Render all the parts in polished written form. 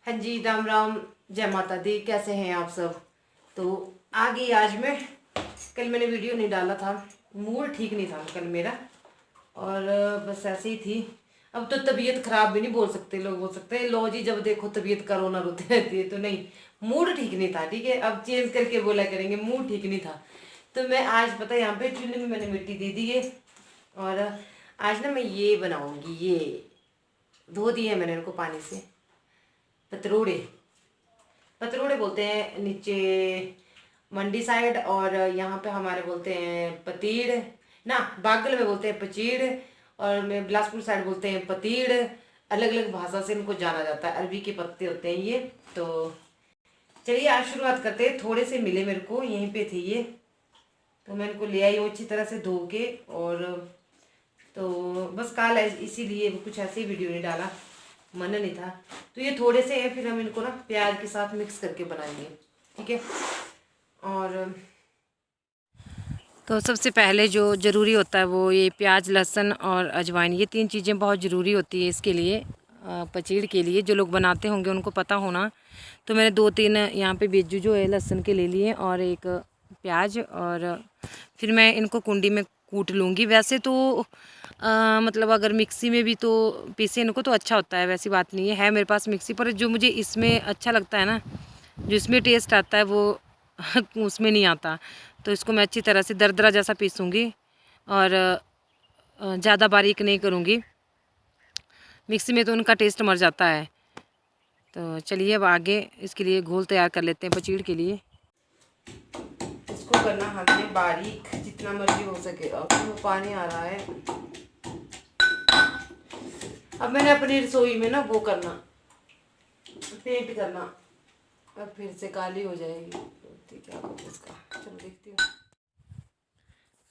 हाँ जी, राम राम, जय माता दी। कैसे हैं आप सब? तो आ गई आज मैं। कल मैंने वीडियो नहीं डाला था, मूड ठीक नहीं था कल मेरा, और बस ऐसे ही थी। अब तो तबीयत खराब भी नहीं बोल सकते, लोग बोल सकते हैं लो जी जब देखो तबीयत कोरोना रोती रहती है। तो नहीं, मूड ठीक नहीं था, ठीक है। अब चेंज करके बोला करेंगे, मूड ठीक नहीं था। तो मैं आज पता है यहाँ पे चूल्हे में मैंने मिट्टी दे दी है, और आज ना मैं ये बनाऊंगी। ये धो दिए हैं मैंने इनको पानी से, पतरोड़े। पतरोड़े बोलते हैं नीचे मंडी साइड, और यहाँ पे हमारे बोलते हैं पतीड़ ना, बागल में बोलते हैं पचीड़, और मैं बिलासपुर साइड बोलते हैं पतीड़। अलग अलग भाषा से इनको जाना जाता है। अरबी के पत्ते होते हैं ये। तो चलिए आज शुरुआत करते हैं। थोड़े से मिले मेरे को, यहीं पे थे ये, तो मैं इनको ले आई हूँ अच्छी तरह से धो के। और तो बस कल इसीलिए कुछ ऐसे ही वीडियो नहीं डाला, मन नहीं था। तो ये थोड़े से हैं, फिर हम इनको ना प्याज के साथ मिक्स करके बनाएंगे, ठीक है। और तो सबसे पहले जो ज़रूरी होता है वो ये प्याज, लहसुन और अजवाइन, ये तीन चीज़ें बहुत ज़रूरी होती है इसके लिए, पचीड़ के लिए। जो लोग बनाते होंगे उनको पता होना। तो मैंने 2-3 यहाँ पे बेजू जो है लहसुन के ले लिए, और एक प्याज, और फिर मैं इनको कुंडी में कूट लूँगी। वैसे तो मतलब अगर मिक्सी में भी तो पीसे इनको तो अच्छा होता है, वैसी बात नहीं है मेरे पास मिक्सी। पर जो मुझे इसमें अच्छा लगता है ना, जो इसमें टेस्ट आता है वो उसमें नहीं आता। तो इसको मैं अच्छी तरह से दरदरा जैसा पीसूँगी, और ज़्यादा बारीक नहीं करूँगी। मिक्सी में तो उनका टेस्ट मर जाता है। तो चलिए अब आगे इसके लिए घोल तैयार कर लेते हैं पचीड़ के लिए। इसको करना हमने बारीक जितना मर्जी हो सके। अब तो पानी आ रहा है। अब मैंने अपनी रसोई में ना वो करना, पेंट करना। अब फिर से काली हो जाएगी, तो क्या करूँ इसका, चलो देखती हूँ।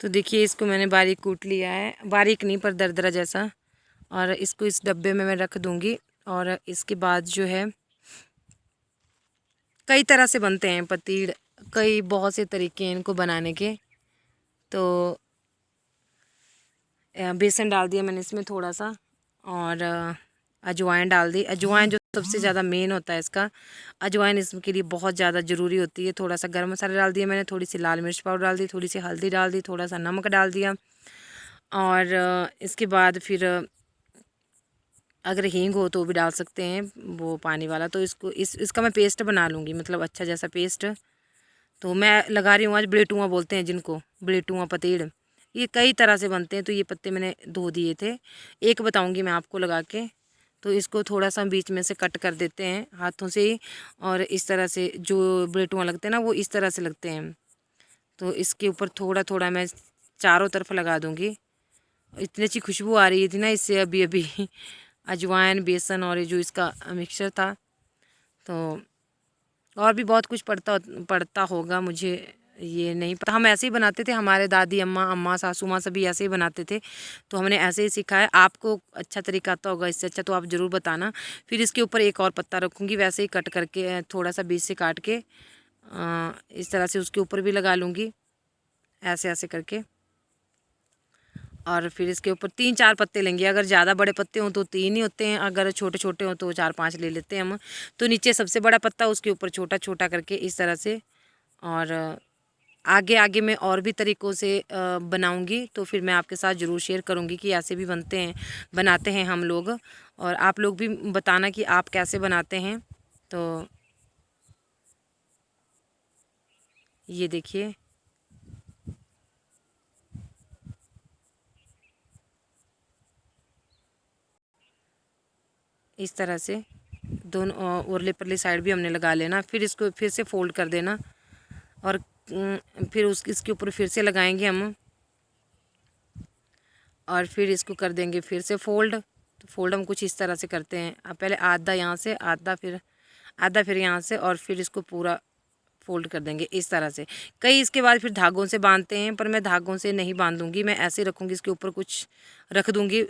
तो देखिए इसको मैंने बारीक कूट लिया है, बारीक नहीं पर दरदरा जैसा, और इसको इस डब्बे में मैं रख दूँगी। और इसके बाद जो है कई तरह से बनते हैं पतीड़, कई बहुत से तरीके हैं इनको बनाने के। तो बेसन डाल दिया मैंने इसमें थोड़ा सा, और अजवाइन डाल दी। अजवाइन जो सबसे ज़्यादा मेन होता है इसका, अजवाइन इसके लिए बहुत ज़्यादा ज़रूरी होती है। थोड़ा सा गर्म मसाला डाल दिया मैंने, थोड़ी सी लाल मिर्च पाउडर डाल दी, थोड़ी सी हल्दी डाल दी, थोड़ा सा नमक डाल दिया। और इसके बाद फिर अगर हींग हो तो भी डाल सकते हैं, वो पानी वाला। तो इसका मैं पेस्ट बना लूँगी, मतलब अच्छा जैसा पेस्ट। तो मैं लगा रही हूँ आज ब्लेटुआ बोलते हैं जिनको, ब्लेटुआ पतीड़। ये कई तरह से बनते हैं। तो ये पत्ते मैंने धो दिए थे, एक बताऊँगी मैं आपको लगा के। तो इसको थोड़ा सा बीच में से कट कर देते हैं हाथों से ही, और इस तरह से जो ब्लेटुआ लगते हैं ना वो इस तरह से लगते हैं। तो इसके ऊपर थोड़ा थोड़ा मैं चारों तरफ लगा दूँगी। इतनी अच्छी खुशबू आ रही थी ना इससे अभी अभी अजवाइन, बेसन और ये जो इसका मिक्सचर था। तो और भी बहुत कुछ पड़ता होगा, मुझे ये नहीं पता। हम ऐसे ही बनाते थे, हमारे दादी अम्मा सासू माँ सभी ऐसे ही बनाते थे। तो हमने ऐसे ही सीखा है। आपको अच्छा तरीका आता होगा इससे अच्छा तो आप ज़रूर बताना। फिर इसके ऊपर एक और पत्ता रखूँगी, वैसे ही कट करके थोड़ा सा बीच से काट के इस तरह से उसके ऊपर भी लगा लूँगी, ऐसे ऐसे करके। और फिर इसके ऊपर 3-4 पत्ते लेंगे। अगर ज़्यादा बड़े पत्ते हों तो 3 ही होते हैं, अगर छोटे छोटे हों तो 4-5 ले लेते हैं हम। तो नीचे सबसे बड़ा पत्ता, उसके ऊपर छोटा छोटा करके इस तरह से। और आगे आगे मैं और भी तरीक़ों से बनाऊंगी, तो फिर मैं आपके साथ ज़रूर शेयर करूंगी कि ऐसे भी बनाते हैं हम लोग। और आप लोग भी बताना कि आप कैसे बनाते हैं। तो ये देखिए इस तरह से दोनों ओरले परले साइड भी हमने लगा लेना। फिर इसको फिर से फोल्ड कर देना, और फिर इसके ऊपर फिर से लगाएंगे हम, और फिर इसको कर देंगे फिर से फोल्ड। तो फोल्ड हम कुछ इस तरह से करते हैं। अब पहले आधा यहाँ से, आधा फिर यहाँ से, और फिर इसको पूरा फोल्ड कर देंगे इस तरह से। कई इसके बाद फिर धागों से बांधते हैं, पर मैं धागों से नहीं बांधूंगी, मैं ऐसे रखूँगी। इसके ऊपर कुछ रख दूँगी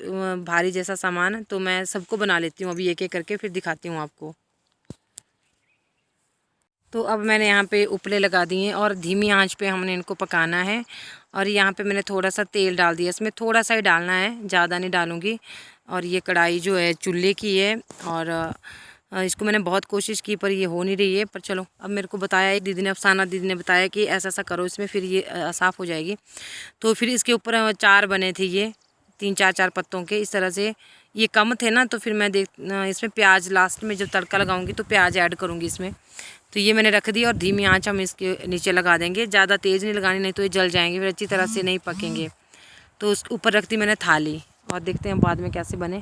भारी जैसा सामान। तो मैं सबको बना लेती हूँ अभी एक एक करके, फिर दिखाती हूँ आपको। तो अब मैंने यहाँ पे उपले लगा दिए हैं, और धीमी आंच पे हमने इनको पकाना है। और यहाँ पे मैंने थोड़ा सा तेल डाल दिया, इसमें थोड़ा सा ही डालना है, ज़्यादा नहीं डालूँगी। और ये कढ़ाई जो है चूल्हे की है, और इसको मैंने बहुत कोशिश की पर ये हो नहीं रही है। पर चलो, अब मेरे को बताया एक दीदी ने, अफसाना दीदी ने बताया कि ऐसा ऐसा करो इसमें, फिर ये साफ़ हो जाएगी। तो फिर इसके ऊपर 4 बने थे ये, 3-4 पत्तों के इस तरह से। ये कम थे ना, तो फिर मैं इसमें प्याज लास्ट में जब तड़का लगाऊंगी तो प्याज ऐड करूँगी इसमें। तो ये मैंने रख दी और धीमी आंच हम इसके नीचे लगा देंगे। ज़्यादा तेज़ नहीं लगानी, नहीं तो ये जल जाएंगे, फिर अच्छी तरह से नहीं पकेंगे। तो उसके ऊपर रख दी मैंने थाली, और देखते हैं बाद में कैसे बने।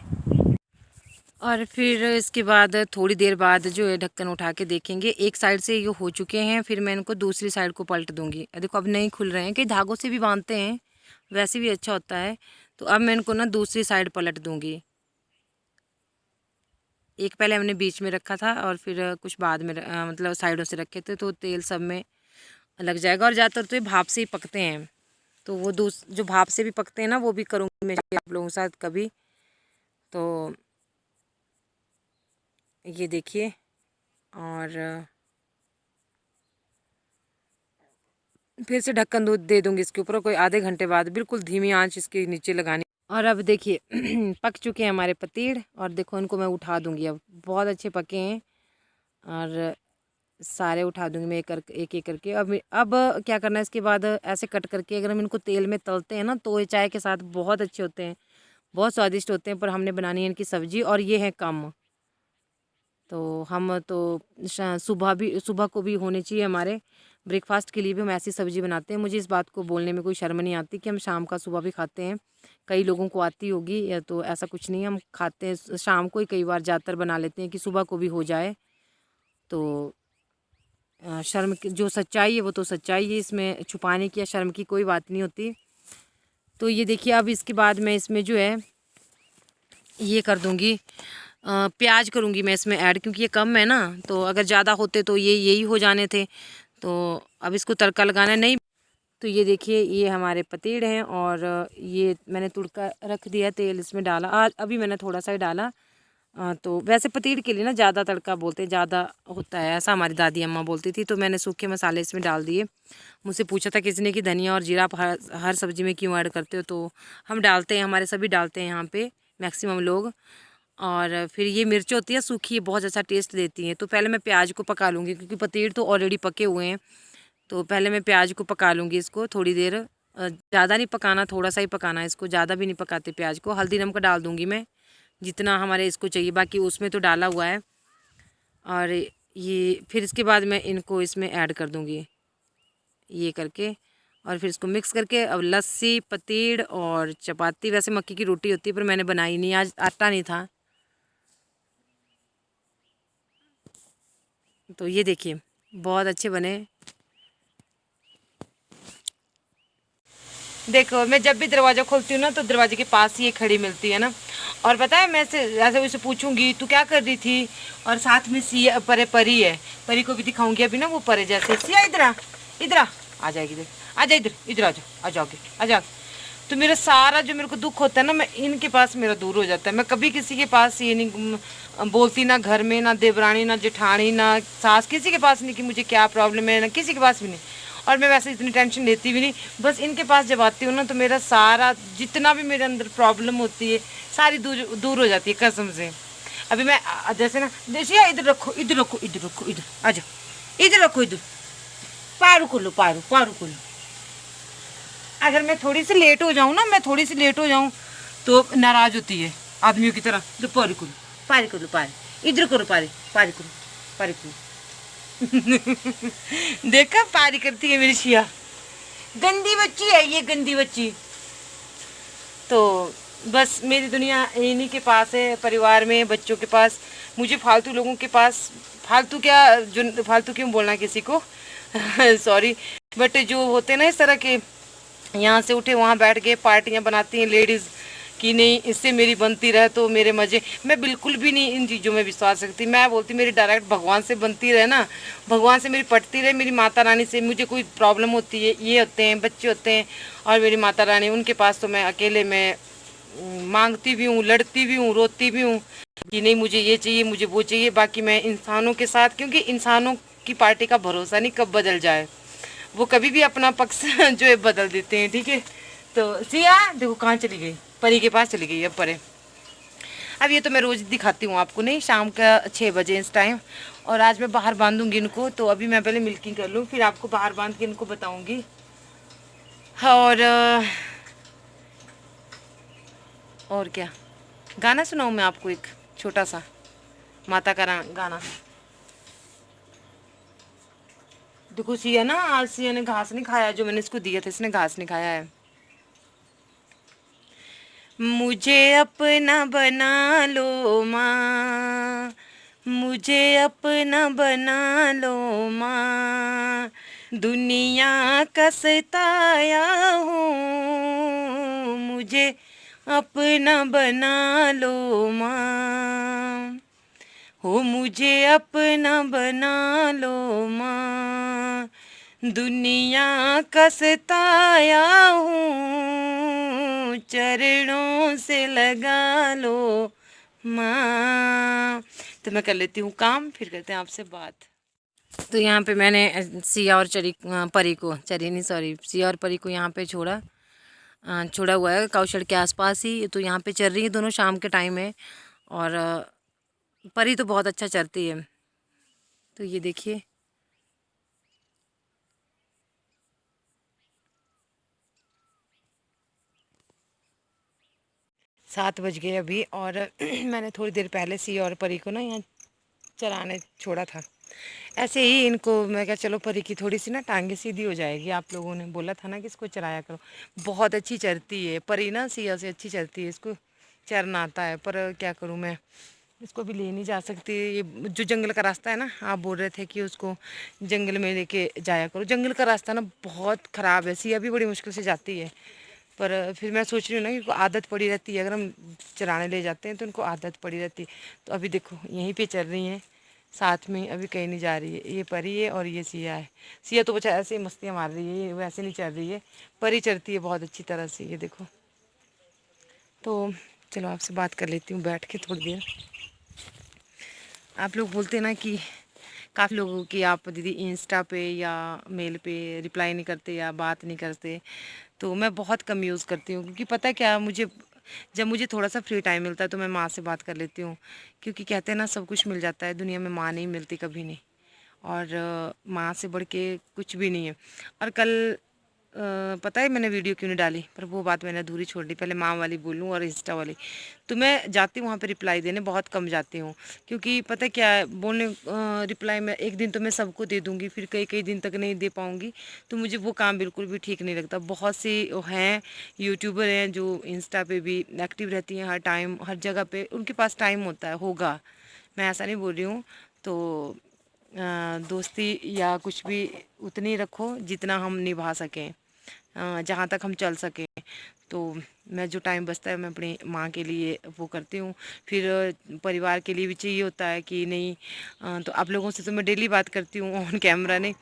और फिर इसके बाद थोड़ी देर बाद जो है ढक्कन उठा के देखेंगे। एक साइड से ये हो चुके हैं, फिर मैं इनको दूसरी साइड को पलट दूँगी। देखो अब नहीं खुल रहे हैं, कि धागों से भी बांधते हैं, वैसे भी अच्छा होता है। तो अब मैं इनको ना दूसरी साइड पलट दूँगी। एक पहले हमने बीच में रखा था और फिर कुछ बाद में मतलब साइडों से रखे थे, तो तेल सब में लग जाएगा। और ज़्यादातर तो ये भाप से ही पकते हैं, तो वो जो भाप से भी पकते हैं ना, वो भी करूँगी मैं आप लोगों के साथ कभी। तो ये देखिए, और फिर से ढक्कन दे दूँगी इसके ऊपर, कोई आधे घंटे बाद बिल्कुल धीमी आंच इसके नीचे लगानी। और अब देखिए पक चुके हैं हमारे पतीड़, और देखो इनको मैं उठा दूँगी। अब बहुत अच्छे पके हैं और सारे उठा दूँगी मैं एक एक करके। अब क्या करना है इसके बाद, ऐसे कट करके अगर हम इनको तेल में तलते हैं ना, तो ये चाय के साथ बहुत अच्छे होते हैं, बहुत स्वादिष्ट होते हैं। पर हमने बनानी है इनकी सब्ज़ी, और ये है कम, तो हम तो सुबह को भी होने चाहिए हमारे ब्रेकफास्ट के लिए भी हम ऐसी सब्ज़ी बनाते हैं। मुझे इस बात को बोलने में कोई शर्म नहीं आती कि हम शाम का सुबह भी खाते हैं। कई लोगों को आती होगी, या तो ऐसा कुछ नहीं, हम खाते हैं शाम को ही, कई बार ज़्यादातर बना लेते हैं कि सुबह को भी हो जाए। तो शर्म की जो सच्चाई है वो तो सच्चाई है, इसमें छुपाने की या शर्म की कोई बात नहीं होती। तो ये देखिए, अब इसके बाद मैं इसमें जो है ये कर दूँगी, प्याज करूँगी मैं इसमें ऐड, क्योंकि ये कम है ना, तो अगर ज़्यादा होते तो यही हो जाने थे। तो अब इसको तड़का लगाना नहीं। तो ये देखिए, ये हमारे पतीड़ हैं, और ये मैंने तुड़का रख दिया, तेल इसमें डाला, आज अभी मैंने थोड़ा सा ही डाला। तो वैसे पतीड़ के लिए ना ज़्यादा तड़का बोलते हैं, ज़्यादा होता है, ऐसा हमारी दादी अम्मा बोलती थी। तो मैंने सूखे मसाले इसमें डाल दिए। मुझसे पूछा था किसी ने कि धनिया और जीरा आप हर सब्ज़ी में क्यों ऐड करते हो, तो हम डालते हैं, हमारे सभी डालते हैं यहाँ पे मैक्सिमम लोग। और फिर ये मिर्च होती है सूखी, बहुत अच्छा टेस्ट देती हैं। तो पहले मैं प्याज को पका लूँगी, क्योंकि पतीड़ तो ऑलरेडी पके हुए हैं। तो पहले मैं प्याज को पका लूँगी, इसको थोड़ी देर, ज़्यादा नहीं पकाना, थोड़ा सा ही पकाना है इसको, ज़्यादा भी नहीं पकाते प्याज को। हल्दी नमक डाल दूँगी मैं जितना हमारे इसको चाहिए, बाकी उसमें तो डाला हुआ है। और ये फिर इसके बाद मैं इनको इसमें ऐड कर दूँगी, ये करके, और फिर इसको मिक्स करके। अब लस्सी, पतीड़ और चपाती, वैसे मक्की की रोटी होती है पर मैंने बनाई नहीं, आज आटा नहीं था। तो ये देखिए बहुत अच्छे बने। देखो, मैं जब भी दरवाज़ा खोलती हूँ ना, तो दरवाजे के पास ही ये खड़ी मिलती है ना। और पता है, मैं से ऐसे वैसे पूछूंगी तू क्या कर रही थी, और साथ में सिया परी है, परी को भी दिखाऊंगी अभी ना, वो परे जैसे। सिया इधर आ, इधर आ जाएगी, इधर आ जा, इधर इधर आ जाओगे, आ जा। तो मेरा सारा जो मेरे को दुख होता है ना, मैं इनके पास मेरा दूर हो जाता है। मैं कभी किसी के पास ये नहीं बोलती, ना घर में, ना देवरानी, ना जेठानी, ना सास, किसी के पास नहीं कि मुझे क्या प्रॉब्लम है, ना किसी के पास भी नहीं। और मैं वैसे इतनी टेंशन लेती भी नहीं, बस इनके पास जब आती हूँ ना, तो मेरा सारा जितना भी मेरे अंदर प्रॉब्लम होती है सारी दूर हो जाती है कसम से। अभी मैं जैसे ना, देखिए इधर रखो, इधर रखो, इधर रखो, इधर आ जाओ, इधर रखो, इधर पारू को लो, पारू को लो। अगर मैं थोड़ी सी लेट हो जाऊँ ना, मैं थोड़ी सी लेट हो जाऊँ तो नाराज़ होती है आदमियों की तरह। तो पारी को लो, पारी को लो, पारी इधर करो, पारी पारी को लो, पारी को लो। देखा, पारी करती है मेरी शिया, गंदी बच्ची है ये, गंदी बच्ची। तो बस मेरी दुनिया इन्हीं के पास है, परिवार में, बच्चों के पास। मुझे फालतू लोगों के पास, फालतू क्या, जो फालतू क्यों बोलना किसी को सॉरी, बट जो होते ना इस तरह के, यहाँ से उठे वहाँ बैठ गए, पार्टियाँ बनाती हैं लेडीज़ कि नहीं इससे मेरी बनती रहे तो मेरे मज़े। मैं बिल्कुल भी नहीं इन चीज़ों में विश्वास रखती। मैं बोलती मेरी डायरेक्ट भगवान से बनती रहे ना, भगवान से मेरी पटती रहे, मेरी माता रानी से। मुझे कोई प्रॉब्लम होती है, ये होते हैं, बच्चे होते हैं, और मेरी माता रानी, उनके पास तो मैं अकेले में मांगती भी हूँ, लड़ती भी हूँ, रोती भी हूँ कि नहीं मुझे ये चाहिए, मुझे वो चाहिए। बाकी मैं इंसानों के साथ, क्योंकि इंसानों की पार्टी का भरोसा नहीं कब बदल जाए, वो कभी भी अपना पक्ष जो है बदल देते हैं, ठीक है। तो सिया देखो कहाँ चली गई, परी के पास चली गई। अब परे अब ये तो मैं रोज़ दिखाती हूँ आपको, नहीं शाम का 6 बजे इस टाइम। और आज मैं बाहर बांधूंगी इनको, तो अभी मैं पहले मिल्किंग कर लूँ, फिर आपको बाहर बांध के इनको बताऊँगी। और क्या गाना सुनाऊँ मैं आपको, एक छोटा सा माता का गाना। देखो सिया ना, आज सिया ने घास नहीं खाया, जो मैंने इसको दिया था इसने घास नहीं खाया है। मुझे अपना बना लो माँ, मुझे अपना बना लो माँ, दुनिया का सताया हूँ, मुझे अपना बना लो माँ, हो मुझे अपना बना लो माँ, दुनिया का सताया हूँ, चरणों से लगा लो माँ। तो मैं कर लेती हूँ काम, फिर करते हैं आपसे बात। तो यहाँ पे मैंने सिया और परी को, चरी नहीं सॉरी, सिया और परी को यहाँ पे छोड़ा हुआ है काउशेड के आसपास ही। तो यहाँ पे चल रही है दोनों, शाम के टाइम है। और परी तो बहुत अच्छा चरती है। तो ये देखिए 7 बज गए अभी। और मैंने थोड़ी देर पहले सिया और परी को ना यहाँ चराने छोड़ा था। ऐसे ही इनको मैं क्या, चलो परी की थोड़ी सी ना टांगे सीधी हो जाएगी। आप लोगों ने बोला था ना कि इसको चराया करो, बहुत अच्छी चरती है परी ना, सिया से अच्छी चरती है, इसको चरना आता है। पर क्या करूँ मैं, इसको भी ले नहीं जा सकती। ये जो जंगल का रास्ता है ना, आप बोल रहे थे कि उसको जंगल में लेके जाया करो, जंगल का रास्ता ना बहुत ख़राब है, सिया भी बड़ी मुश्किल से जाती है। पर फिर मैं सोच रही हूँ ना कि इनको आदत पड़ी रहती है, अगर हम चराने ले जाते हैं तो इनको आदत पड़ी रहती है। तो अभी देखो यहीं पे चल रही हैं साथ में, अभी कहीं नहीं जा रही है। ये परी है और ये सिया है। सिया तो बच्चा ऐसे ही मस्तियाँ मार रही है, ये वैसे नहीं चल रही है, परी चलती है बहुत अच्छी तरह से, ये देखो। तो चलो आपसे बात कर लेती हूँ बैठ के थोड़ी देर। आप लोग बोलते हैं ना कि काफ़ी लोगों की आप दीदी इंस्टा पे या मेल पे रिप्लाई नहीं करते या बात नहीं करते। तो मैं बहुत कम यूज़ करती हूँ, क्योंकि पता है क्या, मुझे जब मुझे थोड़ा सा फ्री टाइम मिलता है तो मैं माँ से बात कर लेती हूँ। क्योंकि कहते हैं ना सब कुछ मिल जाता है दुनिया में, माँ नहीं मिलती कभी नहीं। और माँ से बढ़ के कुछ भी नहीं है। और कल पता है मैंने वीडियो क्यों नहीं डाली, पर वो बात मैंने अधूरी छोड़ दी। पहले माँ वाली बोलूँ और इंस्टा वाली। तो मैं जाती हूँ वहाँ पे रिप्लाई देने, बहुत कम जाती हूँ। क्योंकि पता है क्या है, बोलने रिप्लाई में एक दिन तो मैं सबको दे दूँगी, फिर कई कई दिन तक नहीं दे पाऊँगी। तो मुझे वो काम बिल्कुल भी ठीक नहीं लगता। बहुत सी हैं यूट्यूबर हैं जो इंस्टा पे भी एक्टिव रहती हैं, हर टाइम हर जगह पे उनके पास टाइम होता है, होगा, मैं ऐसा नहीं बोल रही हूँ। तो दोस्ती या कुछ भी उतनी रखो जितना हम निभा सकें, जहाँ तक हम चल सकें। तो मैं जो टाइम बचता है मैं अपनी माँ के लिए वो करती हूँ। फिर परिवार के लिए भी चाहिए होता है कि नहीं। तो आप लोगों से तो मैं डेली बात करती हूँ ऑन कैमरा नहीं।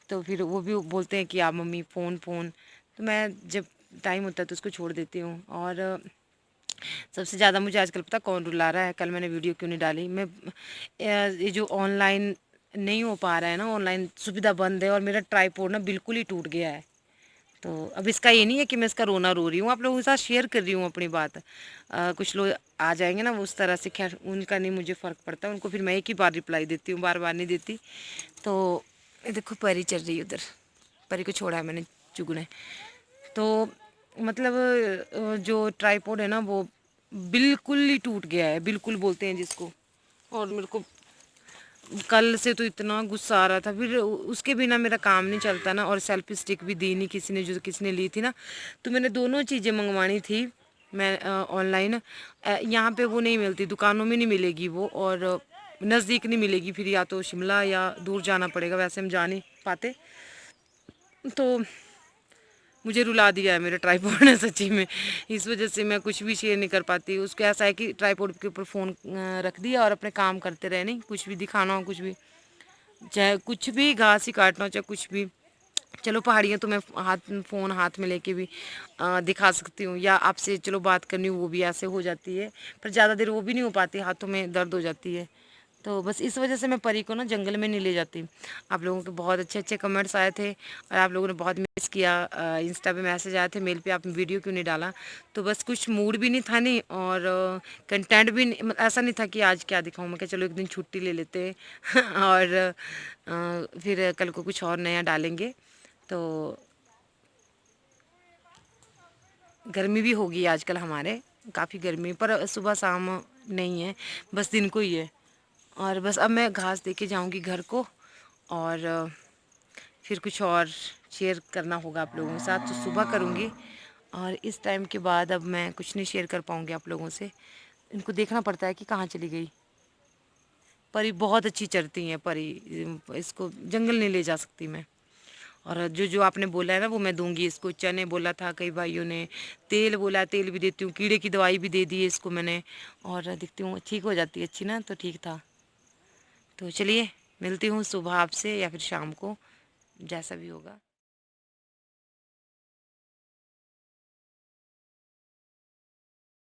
तो फिर वो भी बोलते हैं कि आप मम्मी फ़ोन फ़ोन। तो मैं जब टाइम होता है तो उसको छोड़ देती हूँ। और सबसे ज़्यादा मुझे आजकल पता कौन रुला रहा है, कल मैंने वीडियो क्यों नहीं डाली। मैं ये जो ऑनलाइन नहीं हो पा रहा है ना, ऑनलाइन सुविधा बंद है और मेरा ट्राईपोड ना बिल्कुल ही टूट गया है। तो अब इसका ये नहीं है कि मैं इसका रोना रो रही हूँ, आप लोगों के साथ शेयर कर रही हूँ अपनी बात। कुछ लोग आ जाएंगे ना वो उस तरह से, खैर उनका नहीं मुझे फ़र्क पड़ता, उनको फिर मैं एक ही बार रिप्लाई देती हूँ, बार बार नहीं देती। तो ये देखो परी चल रही है उधर, परी को छोड़ा है मैंने चुगने। तो मतलब जो ट्राईपोड है ना वो बिल्कुल ही टूट गया है, बिल्कुल बोलते हैं जिसको। और मेरे को कल से तो इतना गुस्सा आ रहा था, फिर उसके बिना मेरा काम नहीं चलता ना। और सेल्फी स्टिक भी दी नहीं किसी ने, जो किसी ने ली थी ना, तो मैंने दोनों चीज़ें मंगवानी थी मैं ऑनलाइन। यहाँ पे वो नहीं मिलती, दुकानों में नहीं मिलेगी वो, और नज़दीक नहीं मिलेगी, फिर या तो शिमला या दूर जाना पड़ेगा, वैसे हम जा नहीं पाते। तो मुझे रुला दिया है मेरे ट्राईपोड ने सच्ची में, इस वजह से मैं कुछ भी शेयर नहीं कर पाती। उसको ऐसा है कि ट्राईपोड के ऊपर फ़ोन रख दिया और अपने काम करते रहे, नहीं कुछ भी दिखाना हो, कुछ भी, चाहे कुछ भी घास ही काटना हो, चाहे कुछ भी। चलो पहाड़ियाँ तो मैं फ़ोन हाथ में लेके भी दिखा सकती हूँ, या आपसे चलो बात करनी हो वो भी ऐसे हो जाती है। पर ज़्यादा देर वो भी नहीं हो पाती, हाथों में दर्द हो जाती है। तो बस इस वजह से मैं परी को ना जंगल में नहीं ले जाती। आप लोगों के बहुत अच्छे अच्छे कमेंट्स आए थे और आप लोगों ने बहुत मिस किया। इंस्टा पे मैसेज आए थे, मेल पे, आप वीडियो क्यों नहीं डाला। तो बस कुछ मूड भी नहीं था, नहीं और कंटेंट भी ऐसा नहीं था कि आज क्या दिखाऊं। मैं क्या चलो एक दिन छुट्टी ले लेते और फिर कल को कुछ और नया डालेंगे। तो गर्मी भी होगी आजकल हमारे, काफ़ी गर्मी, पर सुबह शाम नहीं है, बस दिन को ही है। और बस अब मैं घास दे के जाऊँगी घर को और फिर कुछ और शेयर करना होगा आप लोगों के साथ, तो सुबह करूँगी। और इस टाइम के बाद अब मैं कुछ नहीं शेयर कर पाऊँगी आप लोगों से। इनको देखना पड़ता है कि कहाँ चली गई। परी बहुत अच्छी चरती हैं परी, इसको जंगल नहीं ले जा सकती मैं। और जो जो आपने बोला है ना वो मैं दूंगी इसको। चने बोला था कई भाइयों ने, तेल बोला, तेल भी देती हूँ, कीड़े की दवाई भी दे दी है इसको मैंने। और देखती हूँ ठीक हो जाती है अच्छी ना, तो ठीक था। तो चलिए मिलती हूँ सुबह आपसे या फिर शाम को, जैसा भी होगा।